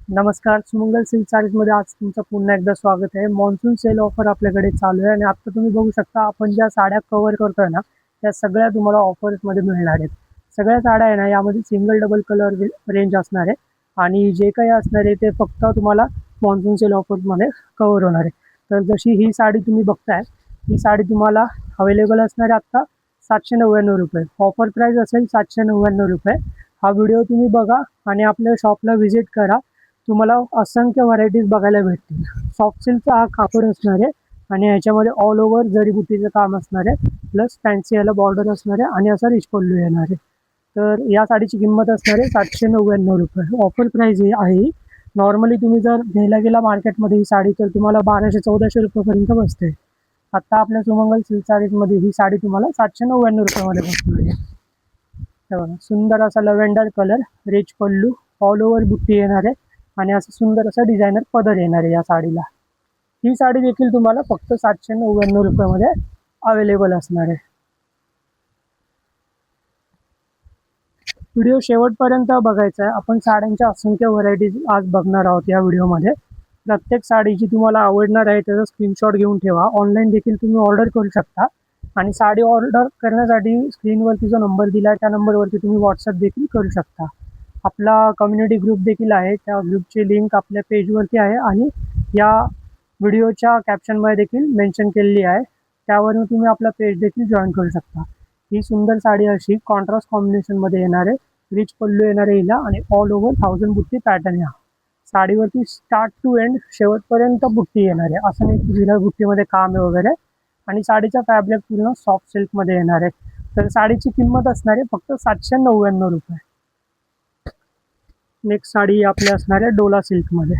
नमस्कार, सुमंगल सिल्क साडीजमध्ये आज तुमचं पुन्हा एकदा स्वागत आहे. मान्सून सेल ऑफर आपल्याकडे चालू आहे आणि आता तुम्ही बघू शकता आपण ज्या साड्या कव्हर करतोय ना, त्या सगळ्या तुम्हाला ऑफर्समध्ये मिळणार आहेत. सगळ्या साड्या आहे ना, यामध्ये सिंगल डबल कलर रेंज असणार आहे आणि जे काही असणार आहे ते फक्त तुम्हाला मान्सून सेल ऑफर्समध्ये कव्हर होणार आहे. तर जशी ही साडी तुम्ही बघताय, ही साडी तुम्हाला अवेलेबल असणार आहे आत्ता ₹799. ऑफर प्राईस असेल ₹799. हा व्हिडिओ तुम्ही बघा आणि आपल्या शॉपला व्हिजिट करा. तुम्हाला असंख्य व्हरायटीज बघायला भेटतील. सॉफ्ट सिल्कचा हा कापड असणार आहे आणि ह्याच्यामध्ये ऑल ओव्हर जरीबुटीचं काम असणार आहे, प्लस फॅन्सी याला बॉर्डर असणार आहे आणि असा रिच पल्लू येणार आहे. तर या साडीची किंमत असणार आहे ₹799. ऑफर प्राईस आहे. नॉर्मली तुम्ही जर घ्यायला गेला मार्केटमध्ये ही साडी तर तुम्हाला ₹1200-1400 बसते. आत्ता आपल्या सुमंगल सिल्क साडीजमध्ये ही साडी तुम्हाला ₹799 बसणार आहे. हे बघा, सुंदर असा लव्हेंडर कलर, रिच पल्लू, ऑल ओव्हर बुट्टी येणार आहे आणि असं सुंदर असा डिझायनर पदर येणार आहे या साडीला. ही साडी देखील तुम्हाला फक्त ₹799 अवेलेबल असणार आहे. व्हिडिओ शेवटपर्यंत बघायचा आहे. आपण साड्यांच्या असंख्य व्हरायटीज आज बघणार आहोत या व्हिडिओमध्ये. प्रत्येक साडी जी तुम्हाला आवडणार आहे त्याचा स्क्रीनशॉट घेऊन ठेवा. ऑनलाईन देखील तुम्ही ऑर्डर करू शकता आणि साडी ऑर्डर करण्यासाठी स्क्रीनवरती जो नंबर दिला आहे त्या नंबरवरती तुम्ही व्हॉट्सअप देखील करू शकता. आपला कम्युनिटी ग्रुप देखील आहे, त्या ग्रुपची लिंक आपल्या पेजवरती आहे आणि या व्हिडिओच्या कॅप्शनमध्ये देखील मेन्शन केलेली आहे. त्यावरून तुम्ही आपला पेज देखील जॉईन करू शकता. ही सुंदर साडी अशी कॉन्ट्रास्ट कॉम्बिनेशनमध्ये येणार आहे, रिच पल्लू येणार आहे हिला आणि ऑल ओव्हर 1000 बुट्टी पॅटर्न या साडीवरती स्टार्ट टू एंड शेवटपर्यंत बुट्टी येणार आहे. असं नाही की विना बुट्टीमध्ये काम आहे वगैरे. आणि साडीचा फॅब्रिक पूर्ण सॉफ्ट सिल्कमध्ये येणार आहे. तर साडीची किंमत असणार आहे फक्त ₹799. नेक्स्ट साडी आपली असणार आहे डोला सिल्कमध्ये.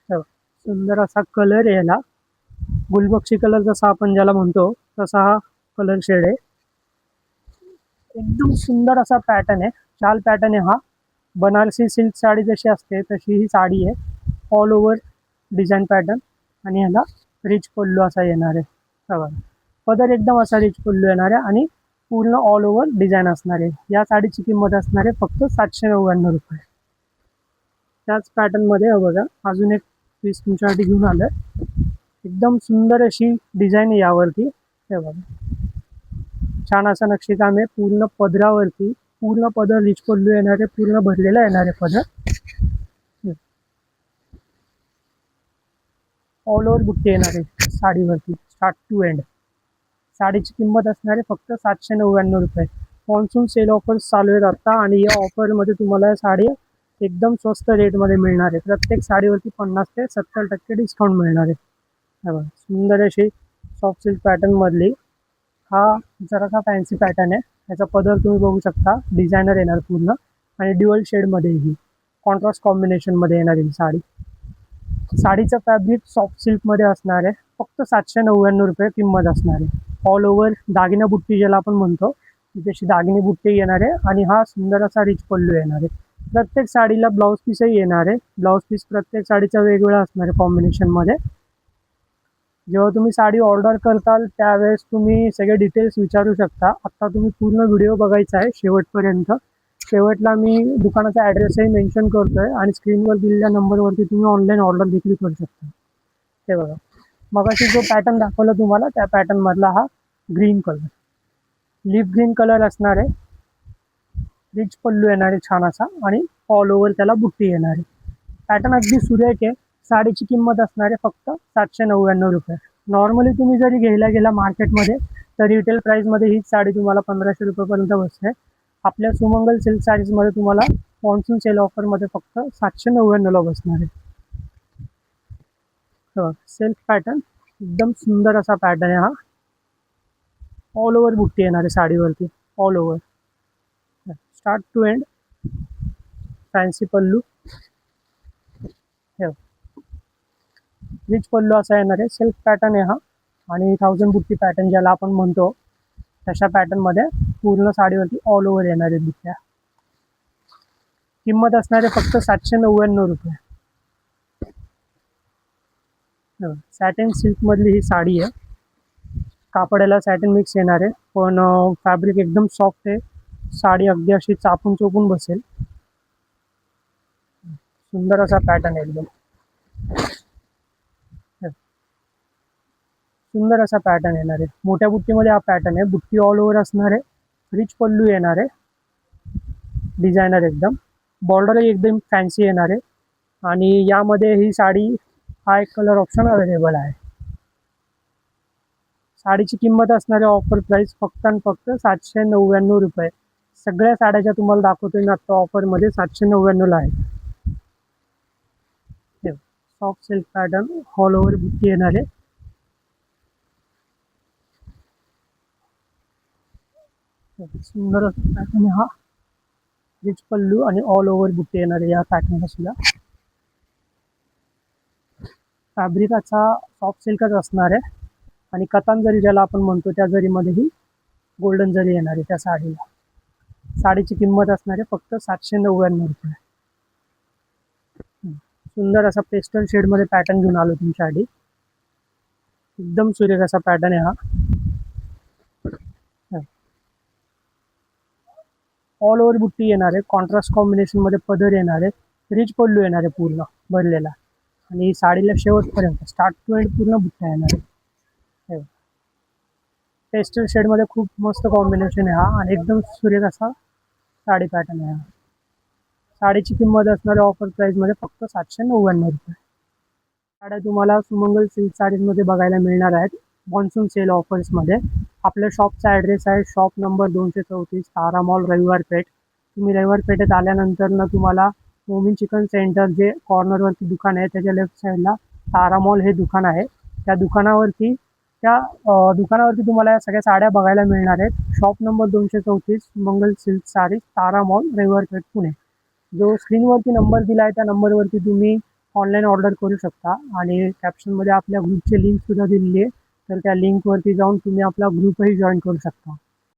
सुंदर असा कलर आहे याला, गुलबक्षी कलर जसा आपण ज्याला म्हणतो तसा हा कलर शेड आहे. एकदम सुंदर असा पॅटर्न आहे, शाल पॅटर्न आहे हा. बनारसी सिल्क साडी जशी असते तशी ही साडी आहे. ऑल ओव्हर डिझाईन पॅटर्न आणि ह्याला रिच पल्लू असा येणार आहे. बघा, पदर एकदम असा रिच पल्लू येणार आहे आणि पूर्ण ऑल ओव्हर डिझाईन असणार आहे. या साडीची किंमत असणार आहे फक्त ₹799. त्याच पॅटर्नमध्ये बघा अजून एक पीस तुमच्यासाठी घेऊन आलं. एकदम सुंदर अशी डिझाईन आहे यावरती. हे बघा, छान असं नक्षीकाम आहे पूर्ण पदरावरती. पूर्ण पदर रिच पल्लू येणार आहे, पूर्ण भरलेला येणार आहे पदर. ऑल ओव्हर बुट्टी येणार आहे साडीवरती स्टार्ट टू एंड. साडीची किंमत असणार आहे फक्त ₹799. मॉन्सून सेल ऑफर्स चालू आहेत आता आणि या ऑफरमध्ये तुम्हाला साडी एकदम स्वस्त रेटमध्ये मिळणार आहे. प्रत्येक साडीवरती 50 ते 70% डिस्काउंट मिळणार आहे. बघा, सुंदर अशी सॉफ्ट सिल्क पॅटर्नमधली हा जरासा फॅन्सी पॅटर्न आहे. याचा पदर तुम्ही बघू शकता, डिझायनर येणार पूर्ण आणि ड्युअल शेडमध्ये ही कॉन्ट्रास्ट कॉम्बिनेशनमध्ये येणार ही साडी. साडीचं फॅब्रिक सॉफ्ट सिल्कमध्ये असणार आहे. फक्त ₹799 किंमत असणार आहे. ऑल ओव्हर दागिना बुट्टी ज्याला आपण म्हणतो जशी दागिनी बुट्टी येणार आहे आणि हा सुंदर असा रिच पल्लू येणार आहे. प्रत्येक साडीला ब्लाऊज पीसही येणार आहे. ब्लाऊज पीस प्रत्येक साडीचा वेगवेगळा असणार आहे कॉम्बिनेशनमध्ये. जेव्हा तुम्ही साडी ऑर्डर करताल त्यावेळेस तुम्ही सगळे डिटेल्स विचारू शकता. आत्ता तुम्ही पूर्ण व्हिडिओ बघायचा आहे शेवटपर्यंत. शेवटला मी दुकानाचा ॲड्रेसही मेन्शन करतोय आणि स्क्रीनवर दिलेल्या नंबरवरती तुम्ही ऑनलाईन ऑर्डर देखील करू शकता. ते बघा, मगाशी जो पॅटर्न दाखवला तुम्हाला त्या पॅटर्नमधला हा green colour, leaf green colour असणार आहे. रिच पल्लू येणार आहे छान असा आणि ऑल ओव्हर त्याला बुट्टी येणार आहे. पॅटर्न अगदी सुरेख आहे. साडीची किंमत असणार आहे फक्त ₹799. नॉर्मली तुम्ही जरी घ्यायला गेला मार्केटमध्ये तर रिटेल प्राईसमध्ये हीच साडी तुम्हाला ₹1500 पर्यंत बसते. आपल्या सुमंगल सिल्क साडीजमध्ये तुम्हाला मॉन्सून सेल ऑफरमध्ये फक्त ₹799 बसणार आहे. सेल्फ पॅटर्न एकदम सुंदर असा पॅटर्न आहे हा. ऑल ओव्हर बुट्टी येणार आहे साडीवरती, all over start to end. Fancy pallu, हे रिच पल्लू असा येणार आहे. सेल्फ पॅटर्न आहे हा आणि 1000 बुट्टी पॅटर्न ज्याला आपण म्हणतो तशा पॅटर्नमध्ये पूर्ण साडीवरती ऑल ओव्हर येणार आहे बुट्ट्या. किंमत असणार आहे फक्त ₹799. सॅटिन सिल्कमधली ही साडी आहे. कापडाला सॅटिन मिक्स येणार आहे पण फॅब्रिक एकदम सॉफ्ट आहे. साडी अगदी अशी चापून चोपून बसेल. सुंदर असा पॅटर्न आहे एकदम. सुंदर असा पॅटर्न येणार आहे. मोठ्या बुट्टीमध्ये हा पॅटर्न आहे. बुट्टी ऑल ओव्हर असणार आहे. रिच पल्लू येणार आहे. डिझायनर एकदम. बॉर्डरही एकदम फॅन्सी येणार आहे. आणि यामध्ये ही साडी हा एक कलर ऑप्शन अवेलेबल आहे. साडीची किंमत असणारी ऑफर प्राइस फक्त आणि फक्त 799 रुपये. सगळ्या साड्या ज्या तुम्हाला दाखवतोय ना आता ऑफरमध्ये 799ला आहे. Soft silk pattern all over बुट्टी येणार आहे. सुंदर पॅटर्न हा. रिच पल्लू आणि ऑल ओव्हर बुट्टी येणार आहे या पॅटर्नला सुद्धा. फॅब्रिकाचा सॉफ्ट सिल्कच असणार आहे. आणि कतान जरी ज्याला आपण म्हणतो त्या जरीमध्येही गोल्डन जरी येणार आहे त्या साडीला. साडीची किंमत असणार आहे फक्त 799 रुपये. सुंदर असा पेस्टल शेडमध्ये पॅटर्न घेऊन आलो तुमच्यासाठी. एकदम सुरेख असा पॅटर्न आहे हा. ऑल ओव्हर बुट्टी येणार आहे. कॉन्ट्रास्ट कॉम्बिनेशनमध्ये पदर येणार आहे. रिच पल्लू येणार आहे पूर्ण भरलेला. आणि साडीला शेवटपर्यंत स्टार्ट टू एंड पूर्ण बुट्ट्या येणार आहे. पेस्टल शेडमध्ये खूप मस्त कॉम्बिनेशन आहे हा. आणि एकदम सुरेख असा साडी पॅटर्न आहे हा. साडीची किंमत असणाऱ्या ऑफर प्राईसमध्ये फक्त 799 रुपये. साड्या तुम्हाला सुमंगल सिल्क साडीजमध्ये बघायला मिळणार आहेत मॉन्सून सेल ऑफर्समध्ये. आपल्या शॉपचा ॲड्रेस आहे शॉप नंबर 234 तारा मॉल रविवार पेठ. तुम्ही रविवार पेठेत आल्यानंतर ना तुम्हाला मोमीन चिकन सेंटर जे कॉर्नरवरती दुकान आहे त्याच्या लेफ्ट साईडला तारा मॉल हे दुकान आहे. त्या दुकानावरती तुम्हाला या सगळ्या साड्या बघायला मिळणार आहेत. शॉप नंबर 234 मंगल सिल्क साडी तारा मॉल रविवार पेठ पुणे. जो स्क्रीनवरती नंबर दिला आहे त्या नंबरवरती तुम्ही ऑनलाईन ऑर्डर करू शकता. आणि कॅप्शनमध्ये आपल्या ग्रुपची लिंकसुद्धा दिलेली आहे. तर त्या लिंकवरती जाऊन तुम्ही आपला ग्रुपही जॉईन करू शकता.